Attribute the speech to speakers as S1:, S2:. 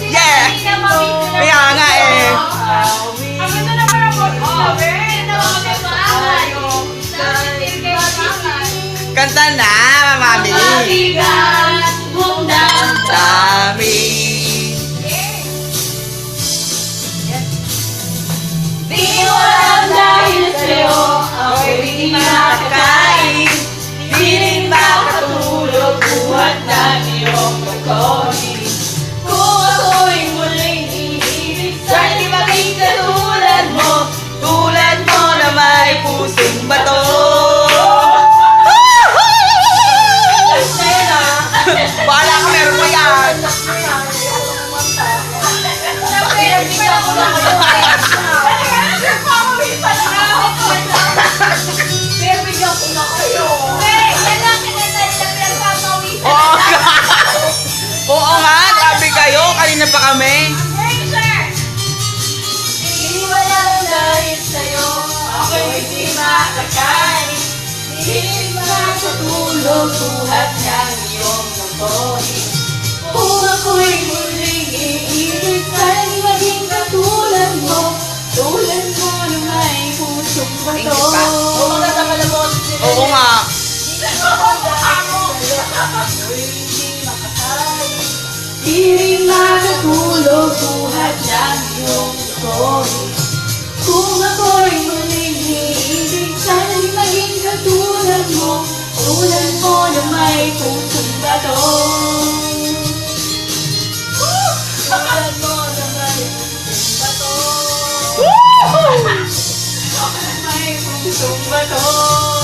S1: Yeah! Kaya nga eh.
S2: Ang ganda naman ang voice.
S1: Kanta na, mami. Dami.
S2: Di mo alam dahil sa'yo ako'y di makakain. Di rin makatulog buhat ng iyong pagkain. Kung ako'y muling iibig, sana'y maging katulad mo.
S1: Tulad mo na may pusong bato. Bahala ka, meron mo yan. Oo nga, grabe kayo. Kanina pa kami.
S2: Ako'y di makakain, di makatulog buhat ng iyong nabohin. Kung ako'y muling iibig, sana'y maging katulad mo. Tulad mo na may pusong bato.
S1: English pa?
S2: Oo, maganda pala mo.
S1: Oo nga.
S2: Di rin makatulog buhat ng iyong nabohin. Kung ako'y muling iibig, sana'y maging katulad mo. Tulad mo na may pusong bato. Tulad mo na may pusong bato. May pusong bato.